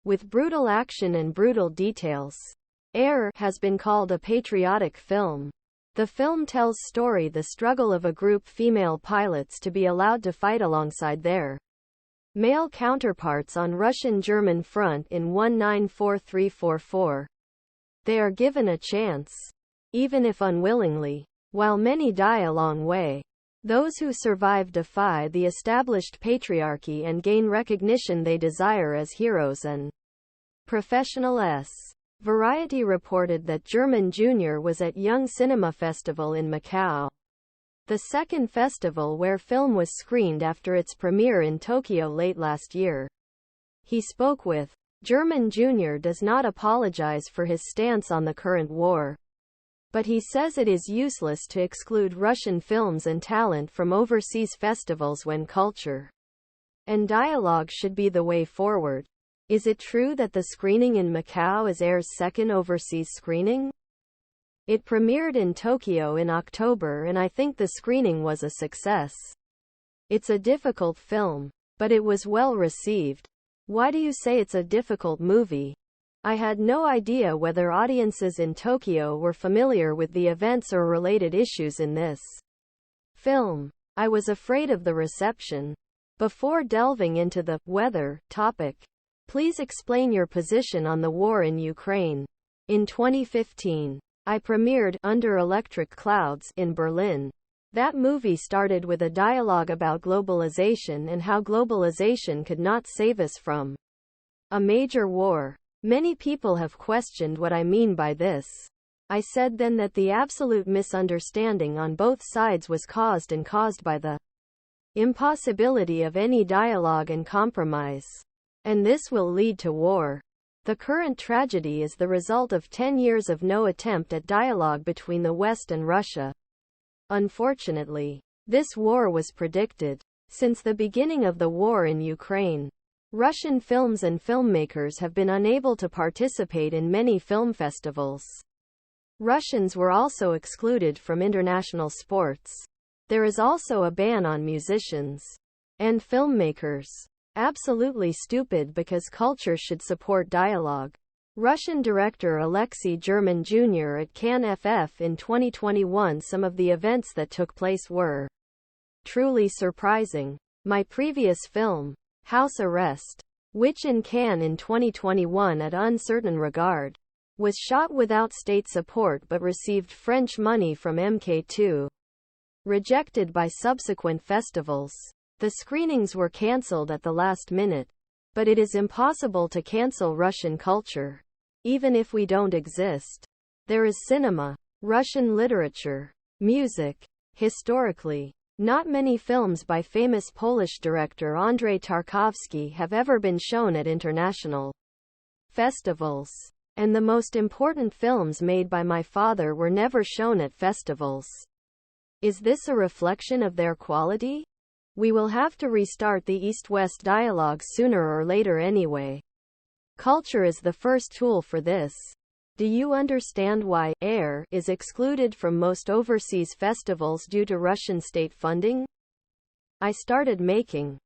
with brutal action and brutal details. Air has been called a patriotic film. The film tells the struggle of a group female pilots to be allowed to fight alongside their male counterparts on Russian-German front in 1943-44. They are given a chance, even if unwillingly. While many die a long way, those who survive defy the established patriarchy and gain recognition they desire as heroes and professionals. Variety reported that German Jr. was at Young Cinema Festival in Macau, the second festival where film was screened after its premiere in Tokyo late last year. He spoke with German Jr. does not apologize for his stance on the current war, but he says it is useless to exclude Russian films and talent from overseas festivals when culture and dialogue should be the way forward. Is it true that the screening in Macau is Air's second overseas screening? It premiered in Tokyo in October and I think the screening was a success. It's a difficult film, but it was well received. Why do you say it's a difficult movie? I had no idea whether audiences in Tokyo were familiar with the events or related issues in this film. I was afraid of the reception. Before delving into the weather topic, please explain your position on the war in Ukraine. In 2015, I premiered Under Electric Clouds in Berlin. That movie started with a dialogue about globalization and how globalization could not save us from a major war. Many people have questioned what I mean by this. I said then that the absolute misunderstanding on both sides was caused by the impossibility of any dialogue and compromise. And this will lead to war. The current tragedy is the result of 10 years of no attempt at dialogue between the West and Russia. Unfortunately, this war was predicted. Since the beginning of the war in Ukraine, Russian films and filmmakers have been unable to participate in many film festivals. Russians were also excluded from international sports. There is also a ban on musicians and filmmakers. Absolutely stupid because culture should support dialogue. Russian director Aleksey German Jr. at Cannes FF in 2021. Some of the events that took place were truly surprising. My previous film, House Arrest, which in Cannes in 2021 at uncertain regard, was shot without state support but received French money from MK2. Rejected by subsequent festivals. The screenings were cancelled at the last minute. But it is impossible to cancel Russian culture. Even if we don't exist. There is cinema, Russian literature, music. Historically, not many films by famous Polish director Andrei Tarkovsky have ever been shown at international festivals. And the most important films made by my father were never shown at festivals. Is this a reflection of their quality? We will have to restart the East-West dialogue sooner or later anyway. Culture is the first tool for this. Do you understand why Air is excluded from most overseas festivals due to Russian state funding? I started making